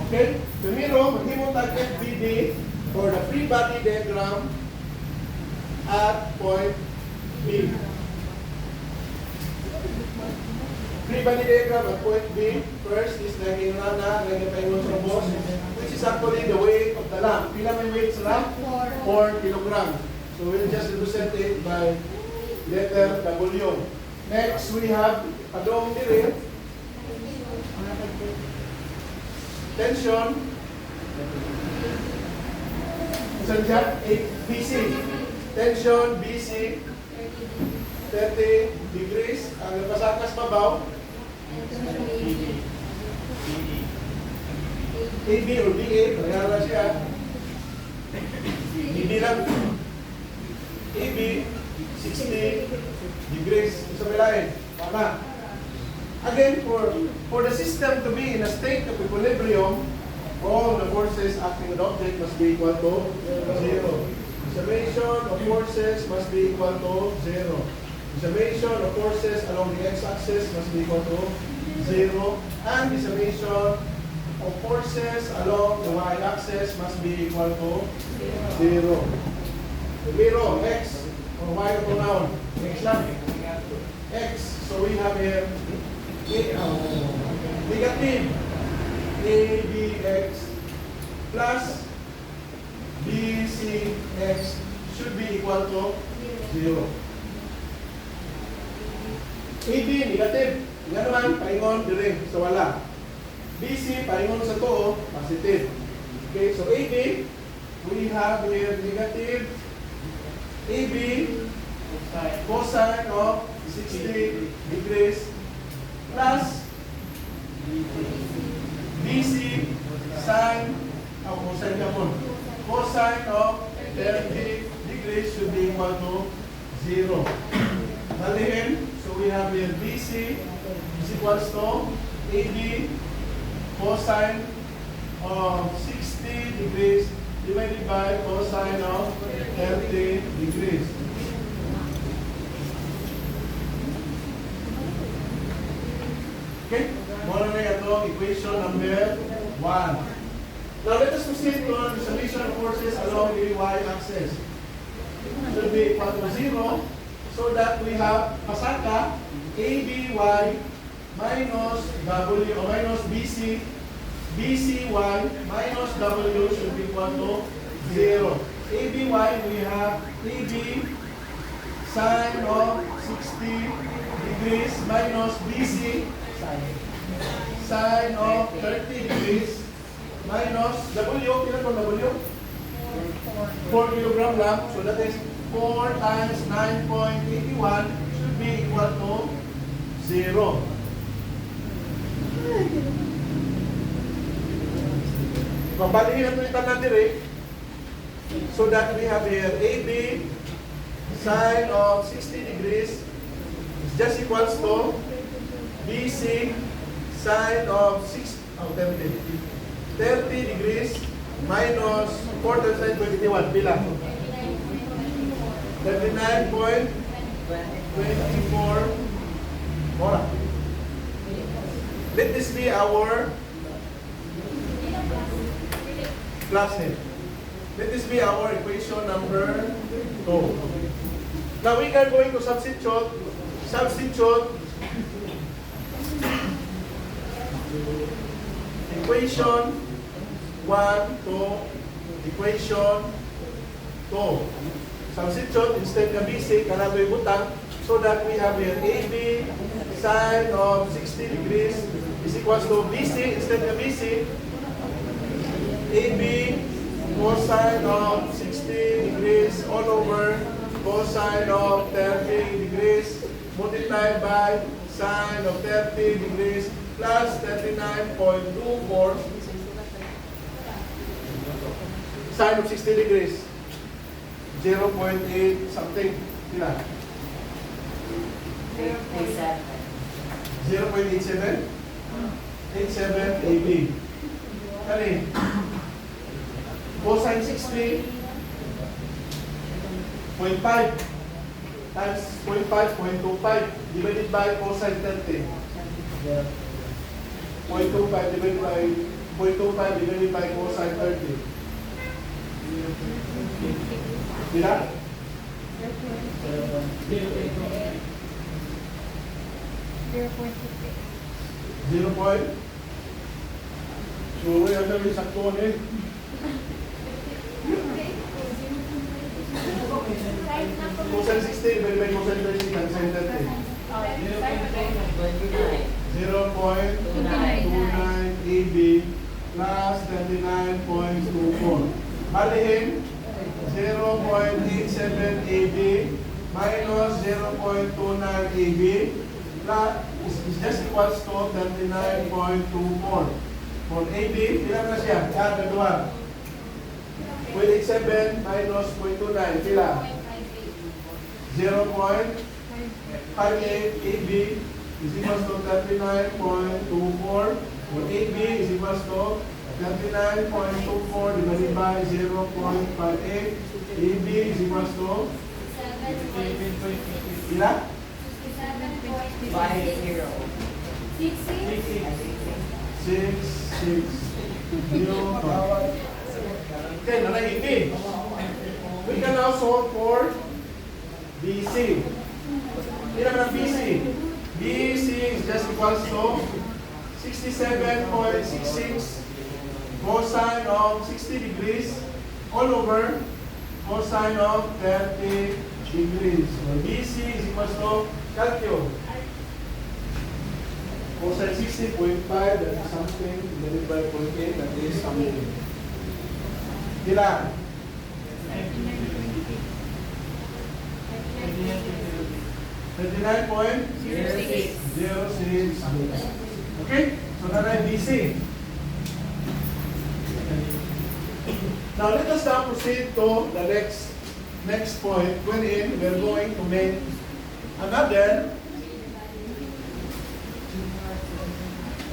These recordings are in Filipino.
Okay? Primero, maghimong tag FBD for the free body diagram at point B. Free body diagram at point B, first is naging rana, naging paingon sa boss, which is actually the weight of the lamp. Pila may weight sa lamp? 4 kilogram. So we'll just represent it by letter W. Next, we have padong dire. Tension. Saan siya? BC. Tension, BC. 30 degrees. Ang napasakas mabaw. AB or BA. Nagyara siya. AB lang. AB, 60 degrees. Sa milain. Tama. Again, for the system to be in a state of equilibrium, all the forces acting on the object must be equal to 0. The summation of forces must be equal to 0. The summation of forces along the x-axis must be equal to 0. And the summation of forces along the y-axis must be equal to 0. Zero, x, or y pronoun, x lang. X, so we have here negative ABX plus BCX should be equal to 0. AB negative, nga naman paingon dire so wala. BC paingon sa to positive. Okay, so AB we have here negative AB cosine of 60 degrees plus BC sine cosine of 30 degrees should be equal to 0. Malihin, so we have here BC is equals to AB cosine of 60 degrees divided by cosine of 30 degrees. Okay, more na ito, equation number 1. Now let us proceed to the summation of forces along the y-axis. Should be equal to 0, so that we have pasaka ABY minus W or minus BC, BCY minus W should be equal to 0. ABY we have AB sine of 60 degrees minus BC sine of 30 degrees minus W, kailan po W? 4 kilogram lang, so that is 4 times 9.81 should be equal to 0. Mabalihin natin yung tanan dire so that we have here AB sine of 60 degrees is just equals to BC sine of 30 degrees minus 4 times 9.81. Pila? 39.24 mora. Let this be our class name. Let this be our equation number 2. Now we are going to substitute equation 1 to equation 2. Substitute instead of BC, kanatoy butang, so that we have here AB sine of 60 degrees is equals to BC instead of BC. AB cosine of 60 degrees all over cosine of 30 degrees multiplied by sine of 30 degrees plus 39.24 sine of 60 degrees 0.8 something. Kila? 0.87 87 AB. Kali? Cosine 60 0.5 times 0.5 divided by cosine 30. 0.25 divided by 0.25 divided by cosine 30. Bila? 0 point? So, yan na rin saktuhan eh. Cosine 60 divided by cosine 30 and sin 30. 0.29 AB plus 39.24. Balihin 0.87 AB minus 0.29 AB plus is just equals to 39.24. For AB, ilan na siya? Yan, dalawa. 0.87 minus 0.29, pila? 0.58 AB is equals to 39.24. For AB is equals to 39.24 divided by 0.58. AB is equals to pila? 6 Newton. Okay, na AB. We can now solve for BC. Ilan na BC? BC is just equals to 67.66 cosine of 60 degrees all over cosine of 30 degrees. So BC is equals to calculate. Cosine 60.5, that is something, divided by 0.8, that is something. Ilan? 39.06. Okay? So that is BC. Now let us now proceed to the next point wherein we are going to make another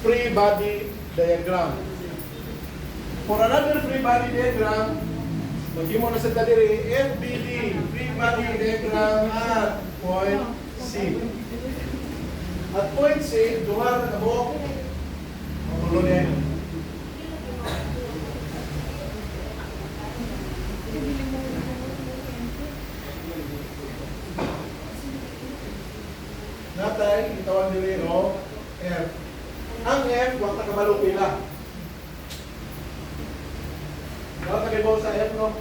free body diagram. For another free body diagram, mag-imo na sa daliri, FBD, free body diagram at point C. At point C, duha na kabok, tulo niya. Natay, itawag nila o F. Ang F, huwag na kabalo pila. Huwag na kabaw sa F, no?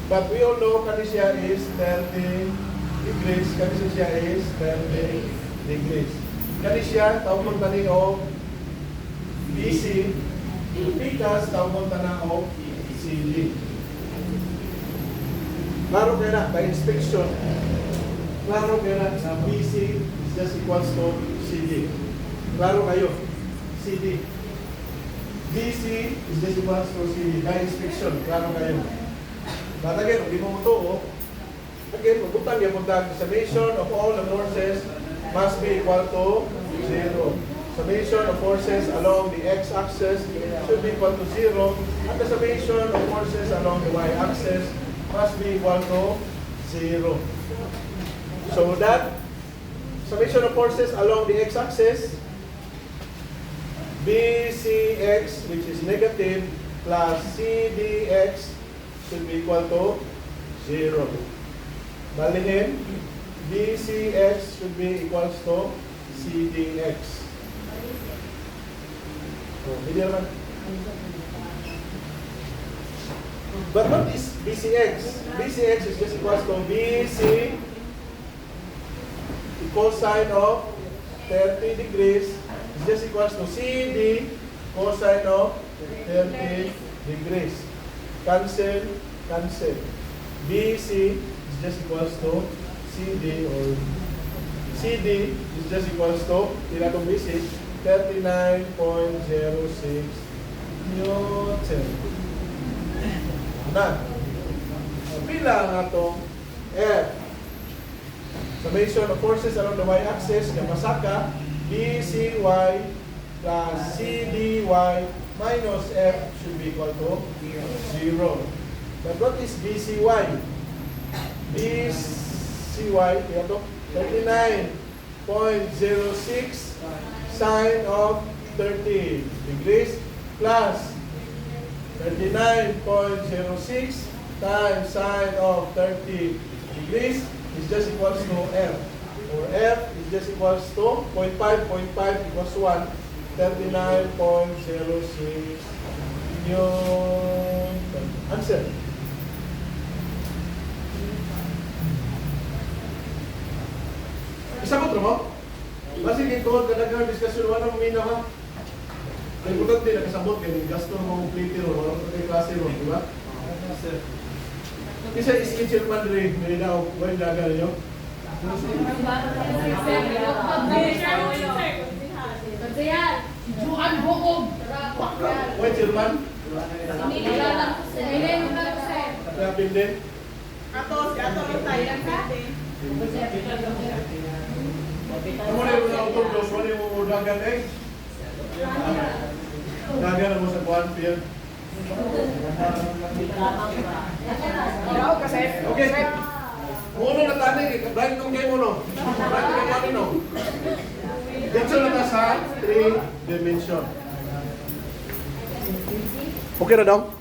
But we all know kanisya is 30 degrees, kanisya is 30 degrees. Kanisya, tawag na ni o BC, Pikas, tawag na o CD. Klaro kayo na, by inspection, klaro kayo na BC is just equals to CD. Klaro kayo, CD. BC is just equals to CD. By inspection, klaro kayo. But again, hindi mo ito, again, magbutan yung summation of all the forces must be equal to 0. Summation of forces along the x-axis should be equal to 0, and the summation of forces along the y-axis must be equal to 0. So that summation of forces along the x-axis, BCX, which is negative, plus CDX should be equal to 0. Balihin, BCX should be equals to CDX. So, hindi naman. But what is BCX? BCX is just equals to BC cosine of 30 degrees is just equals to CD cosine of 30 degrees. Cancel, cancel. BC is just equals to CD, or CD is just equals to, ilan itong BC? 39.06 Newton. Na. Pila nga itong F. Summation of forces along the y-axis, Yamasaka, BCY plus CDY minus F should be equal to 0. But what is BCY? BCY, ito, 39.06 sine of 30 degrees plus 39.06 times sine of 30 degrees is just equals to F. Or F is just equals to 0.5 equals 1. 39.06 yung answer. Isabot mo? Kasi kituod ka nagkaroon diskusyon, walang mina ka. Ang importante na kasabot, ganyan gasto mo mong plate ron, walang patay klase ron, di ba? Isa is-schedule man rin, may daw, walang daga ninyo. Juan Bukog. Wait, Chairman? Napin din? Ato rin tayo. Ano na yung auto-close? Wala yung dagan eh? Dagan na mo sa buwan, Pierre. Okay. Uno na tanig, bright itong game uno. Bright itong game uno. Dito na ta sa 3 dimension. Okay na daw?